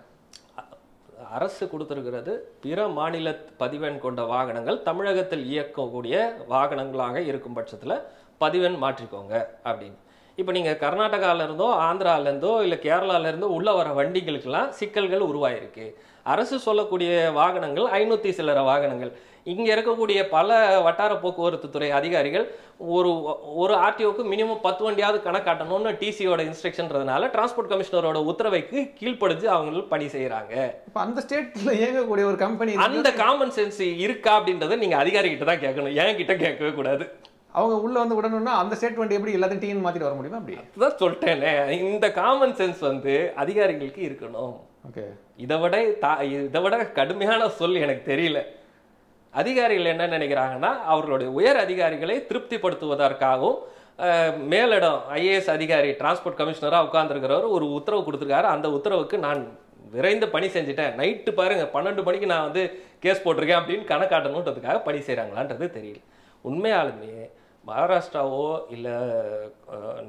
அரசு கொடுத்திருக்கிறது பிற மாநில பதிவெண் கொண்ட வாகனங்கள் தமிழகத்தில் இயக்கக்கூடிய வாகனங்களாக இருக்கும் பட்சத்தில் பதிவெண் மாற்றிக்கோங்க அப்படின்னு. இப்போ நீங்கள் கர்நாடகாவிலேருந்தோ ஆந்திராவிலேருந்தோ இல்லை கேரளாவிலேருந்தோ உள்ளே வர வண்டிகளுக்கெல்லாம் சிக்கல்கள் உருவாயிருக்கு. அரசு சொல்லக்கூடிய வாகனங்கள் 500 சில்லற வாகனங்கள். இங்கே இருக்கக்கூடிய பல வட்டார போக்குவரத்து துறை அதிகாரிகள் ஒரு ஆர்டிஓக்கு மினிமம் 10 வண்டியாவது கணக்காட்டணும்னு டிசியோட இன்ஸ்ட்ரக்ஷன்றதுனால டிரான்ஸ்போர்ட் கமிஷனரோட உத்தரவைக்கு கீழ்ப்படிஞ்சு அவங்க பணி செய்கிறாங்க. இப்போ அந்த ஸ்டேட்டில் இயங்கக்கூடிய ஒரு கம்பெனி அந்த காமன் சென்ஸ் இருக்கா அப்படின்றத நீங்கள் அதிகாரிகிட்ட தான் கேட்கணும், என்கிட்ட கேட்கவே கூடாது. அவங்க உள்ள வந்து விடணும்னா அந்த ஸ்டேட் வண்டி எப்படி எல்லாத்தையும் டீன் மாற்றிட்டு வர முடியுமா? அப்படி தான் சொல்லிட்டேனே, இந்த காமன் சென்ஸ் வந்து அதிகாரிகளுக்கு இருக்கணும். ஓகே, இதை விட கடுமையான சொல் எனக்கு தெரியல. அதிகாரிகள் என்ன நினைக்கிறாங்கன்னா அவர்களுடைய உயர் அதிகாரிகளை திருப்திப்படுத்துவதற்காகவும் மேலிடம் ஐஏஎஸ் அதிகாரி டிரான்ஸ்போர்ட் கமிஷனராக உட்கார்ந்துருக்கிறவர் ஒரு உத்தரவு கொடுத்துருக்காரு. அந்த உத்தரவுக்கு நான் விரைந்து பணி செஞ்சுட்டேன், நைட்டு பாருங்க 12 மணிக்கு நான் வந்து கேஸ் போட்டிருக்கேன் அப்படின்னு கணக்காட்டணுன்றதுக்காக பணி செய்கிறாங்களான்றது தெரியல. உண்மையாலுமே மகாராஷ்டிராவோ இல்லை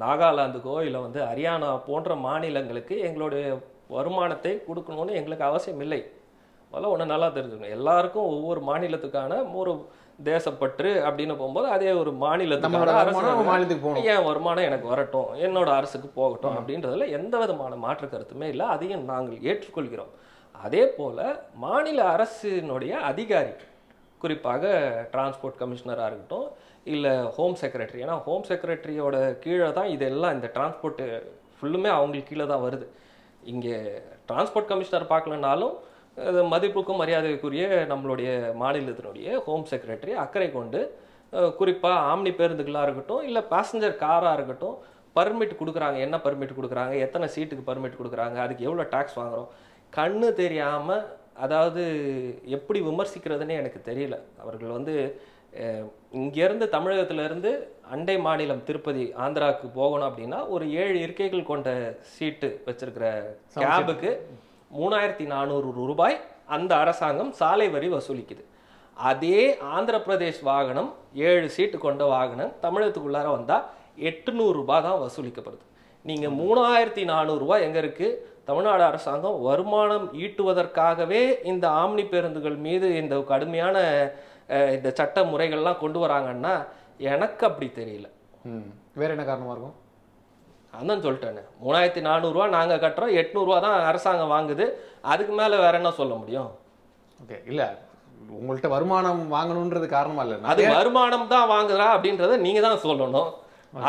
நாகாலாந்துக்கோ இல்லை வந்து ஹரியானா போன்ற மாநிலங்களுக்கு எங்களுடைய வருமானத்தை கொடுக்கணும்னு எங்களுக்கு அவசியம் இல்லை. அதெல்லாம் ஒன்று நல்லா தெரிஞ்சுக்கணும். எல்லாருக்கும் ஒவ்வொரு மாநிலத்துக்கான ஒரு தேசப்பற்று அப்படின்னு போகும்போது அதே ஒரு மாநிலத்துக்கான அரசு ஏன் வருமானம் எனக்கு வரட்டும், என்னோட அரசுக்கு போகட்டும் அப்படின்றதுல எந்த விதமான மாற்று கருத்துமே இல்லை. அதையும் நாங்கள் ஏற்றுக்கொள்கிறோம். அதே போல் மாநில அரசினுடைய அதிகாரிகள், குறிப்பாக டிரான்ஸ்போர்ட் கமிஷனராக இருக்கட்டும் இல்லை ஹோம் செக்ரட்டரி, ஏன்னா ஹோம் செக்ரட்டரியோட கீழே தான் இதெல்லாம், இந்த டிரான்ஸ்போர்ட்டு ஃபுல்லுமே அவங்களுக்கு கீழே தான் வருது. இங்கே டிரான்ஸ்போர்ட் கமிஷனர் பார்க்கலனாலும் மதிப்புக்கும் மரியாதைக்குரிய நம்மளுடைய மாநிலத்தினுடைய ஹோம் செக்ரட்டரி அக்கறை கொண்டு குறிப்பாக ஆம்னி பேருந்துகளாக இருக்கட்டும் இல்லை பேசஞ்சர் காராக இருக்கட்டும் பர்மிட் கொடுக்குறாங்க. என்ன பர்மிட் கொடுக்குறாங்க, எத்தனை சீட்டுக்கு பர்மிட் கொடுக்குறாங்க, அதுக்கு எவ்வளோ டேக்ஸ் வாங்குகிறோம், கண்ணு தெரியாமல், அதாவது எப்படி விமர்சிக்கிறதுனே எனக்கு தெரியல. அவர்கள் வந்து இங்கேருந்து தமிழகத்திலேருந்து அண்டை மாநிலம் திருப்பதி ஆந்திராவுக்கு போகணும் அப்படின்னா ஒரு 7 இருக்கைகள் கொண்ட சீட்டு வச்சிருக்கிற கேபுக்கு 3400 ரூபாய் அந்த அரசாங்கம் சாலை வரி வசூலிக்குது. அதே ஆந்திர பிரதேஷ் வாகனம் 7 சீட்டு கொண்ட வாகனம் தமிழகத்துக்குள்ளார வந்தால் 800 ரூபாய் தான் வசூலிக்கப்படுது. நீங்கள் 3400 ரூபாய் எங்கே இருக்குது? தமிழ்நாடு அரசாங்கம் வருமானம் ஈட்டுவதற்காகவே இந்த ஆம்னி பேருந்துகள் மீது இந்த கடுமையான இந்த சட்ட முறைகள்லாம் கொண்டு வராங்கன்னா எனக்கு அப்படி தெரியல. வேற என்ன காரணமாக இருக்கும்? அதான் சொல்லிட்டேன்னு, 3400 ரூபா நாங்கள் கட்டுறோம், 800 ரூபா தான் அரசாங்கம் வாங்குது, அதுக்கு மேலே வேற என்ன சொல்ல முடியும்? ஓகே, இல்லை உங்கள்கிட்ட வருமானம் வாங்கணுன்றது காரணமா இல்லை, அது வருமானம் தான் வாங்குறா அப்படின்றத நீங்கள் தான் சொல்லணும்.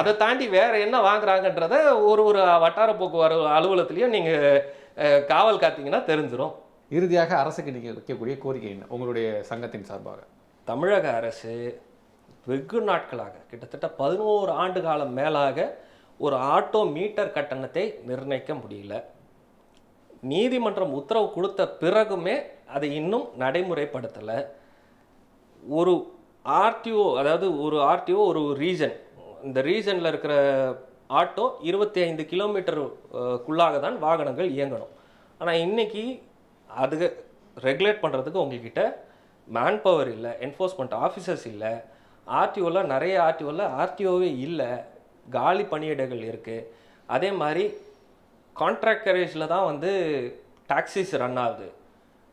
அதை தாண்டி வேற என்ன வாங்குறாங்கன்றத ஒரு வட்டார போக்குவரத்து அலுவலகத்திலையும் நீங்கள் காவல் காத்தீங்கன்னா தெரிஞ்சிடும். இறுதியாக அரசுக்கு நீங்கள் வைக்கக்கூடிய கோரிக்கை என்ன உங்களுடைய சங்கத்தின் சார்பாக? தமிழக அரசு வெகு நாட்களாக கிட்டத்தட்ட 11 ஆண்டு காலம் மேலாக ஒரு ஆட்டோ மீட்டர் கட்டணத்தை நிர்ணயிக்க முடியல. நீதிமன்றம் உத்தரவு கொடுத்த பிறகுமே அதை இன்னும் நடைமுறைப்படுத்தலை. ஒரு ஆர்டிஓ, அதாவது ஒரு ஆர்டிஓ ஒரு ரீஜன், இந்த ரீஜனில் இருக்கிற ஆட்டோ 25 கிலோமீட்டருக்குள்ளாக தான் வாகனங்கள் இயங்கணும். ஆனால் இன்றைக்கி அது ரெகுலேட் பண்ணுறதுக்கு உங்கள்கிட்ட மேன் பவர் இல்லை, என்ஃபோர்ஸ்மெண்ட் ஆஃபீஸர்ஸ் இல்லை, ஆர்டிஓவில் நிறைய ஆர்டிஓவே இல்லை, காலி பணியிடங்கள் இருக்குது. அதே மாதிரி கான்ட்ராக்ட் கேரேஜில் தான் வந்து டாக்ஸிஸ் ரன் ஆகுது.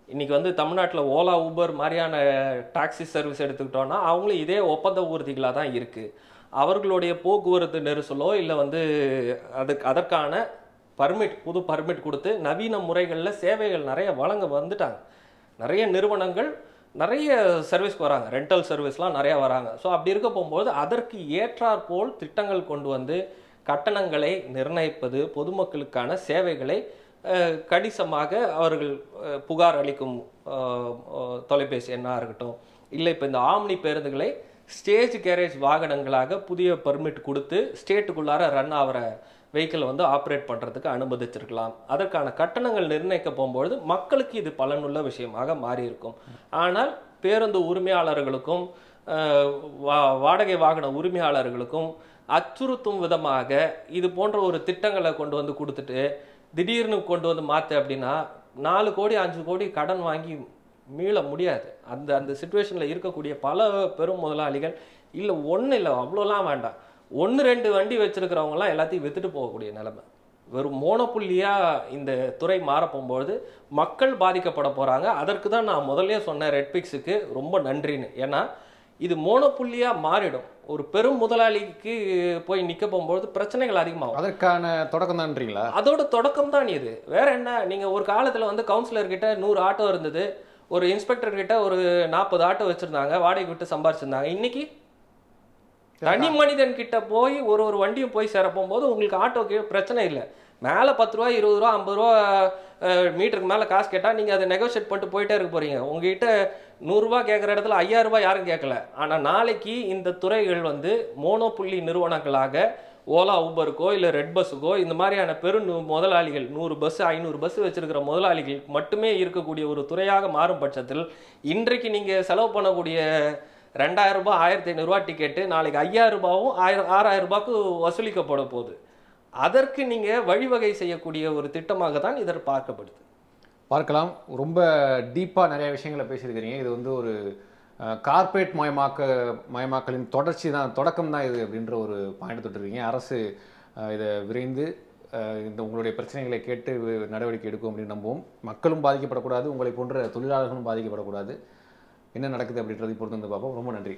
இன்றைக்கி வந்து தமிழ்நாட்டில் ஓலா ஊபர் மாதிரியான டாக்ஸி சர்வீஸ் எடுத்துக்கிட்டோன்னா அவங்களும் இதே ஒப்பந்த ஊர்திகளாக தான் இருக்குது. அவர்களுடைய போக்குவரத்து நெரிசலோ இல்லை வந்து அதற்கான புது பர்மிட் கொடுத்து நவீன முறைகளில் சேவைகள் நிறைய வழங்க வந்துட்டாங்க. நிறைய நிறுவனங்கள் நிறைய சர்வீஸ்க்கு வராங்க, ரெண்டல் சர்வீஸ்லாம் நிறையா வராங்க. ஸோ அப்படி இருக்க போகும்போது அதற்கு ஏற்றாற்போல் திட்டங்கள் கொண்டு வந்து கட்டணங்களை நிர்ணயிப்பது, பொதுமக்களுக்கான சேவைகளை கணிசமாக அவர்கள் புகார் அளிக்கும் தொலைபேசி எண்ணாக இருக்கட்டும், இல்லை இப்போ இந்த ஆம்னி பேருந்துகளை ஸ்டேஜ் கேரேஜ் வாகனங்களாக புதிய பர்மிட் கொடுத்து ஸ்டேட்டுக்குள்ளார ரன் ஆகிற வெஹிக்கிளை வந்து ஆப்ரேட் பண்ணுறதுக்கு அனுமதிச்சிருக்கலாம். அதற்கான கட்டணங்கள் நிர்ணயிக்க போகும்பொழுது மக்களுக்கு இது பலனுள்ள விஷயமாக மாறி இருக்கும். ஆனால் பேருந்து உரிமையாளர்களுக்கும் வாடகை வாகன உரிமையாளர்களுக்கும் அச்சுறுத்தும் விதமாக இது போன்ற ஒரு திட்டங்களை கொண்டு வந்து கொடுத்துட்டு திடீர்னு கொண்டு வந்து மாற்று அப்படின்னா 4 கோடி 5 கோடி கடன் வாங்கி மீள முடியாது. அந்த சிச்சுவேஷனில் இருக்கக்கூடிய பல பெரும் முதலாளிகள் இல்லை ஒன்றும் இல்லை அவ்வளோலாம் வேண்டாம், 1-2 வண்டி வச்சுருக்கிறவங்களாம் எல்லாத்தையும் விற்றுட்டு போகக்கூடிய நிலைமை. வெறும் மோனோப்புள்ளியாக இந்த துறை மாறப்போகும்பொழுது மக்கள் பாதிக்கப்பட போகிறாங்க. அதற்கு தான் நான் முதல்ல சொன்னேன் ரெட்பிக்ஸுக்கு ரொம்ப நன்றின்னு. ஏன்னா இது மோனோப்புள்ளியாக மாறிடும். ஒரு பெரும் முதலாளிக்கு போய் நிற்க போகும்போது பிரச்சனைகள் அதிகமாகும். அதற்கான தொடக்கம் தான்றீங்களா? அதோட தொடக்கம் தான் இது. வேற என்ன, நீங்கள் ஒரு காலத்தில் வந்து கவுன்சிலர்கிட்ட 100 ஆட்டோ இருந்தது, ஒரு இன்ஸ்பெக்டர்கிட்ட ஒரு 40 ஆட்டோ வச்சுருந்தாங்க, வாடகை விட்டு சம்பாரிச்சிருந்தாங்க. இன்னைக்கு தனி மனிதன் கிட்ட போய் ஒரு வண்டியும் போய் சேர போகும்போது உங்களுக்கு ஆட்டோக்கு பிரச்சனை இல்லை. மேலே 10 ரூபா 20 ரூபா 50 ரூபா மீட்டருக்கு மேலே காசு கேட்டால் நீங்கள் அதை நெகோஷியேட் பண்ணிட்டு போயிட்டே இருக்க போகிறீங்க. உங்ககிட்ட 100 ரூபா கேட்குற இடத்துல 5000 ரூபாய் யாரும் கேட்கல. ஆனால் நாளைக்கு இந்த துறைகள் வந்து மோனோப்புள்ளி நிறுவனங்களாக ஓலா ஊபருக்கோ இல்லை ரெட் பஸ்ஸுக்கோ இந்த மாதிரியான முதலாளிகள் 100 பஸ் 500 பஸ் வச்சிருக்கிற முதலாளிகள் மட்டுமே இருக்கக்கூடிய ஒரு துறையாக மாறும் பட்சத்தில் இன்றைக்கு நீங்கள் செலவு பண்ணக்கூடிய 2000 ரூபாய் 1500 ரூபாய் டிக்கெட்டு நாளைக்கு 5000 ரூபாயும் 6000 ரூபாய்க்கு வசூலிக்கப்பட போகுது. அதற்கு நீங்கள் வழிவகை செய்யக்கூடிய ஒரு திட்டமாக தான் இதற்கு பார்க்கப்படுது. பார்க்கலாம். ரொம்ப டீப்பாக நிறைய விஷயங்களை பேசியிருக்கிறீங்க. இது வந்து ஒரு கார்ப்பரேட் மயமாக்கலின் தொடக்கம் தான் இது அப்படின்ற ஒரு பாயிண்ட் தொட்டுருக்கீங்க. அரசு இதை விரைந்து இந்த உங்களுடைய பிரச்சனைகளை கேட்டு நடவடிக்கை எடுக்கும் அப்படின்னு நம்புவோம். மக்களும் பாதிக்கப்படக்கூடாது, உங்களை போன்ற தொழிலாளர்களும் பாதிக்கப்படக்கூடாது. என்ன நடக்குது அப்படின்றதை பொறுத்து வந்து பார்ப்போம். ரொம்ப நன்றி.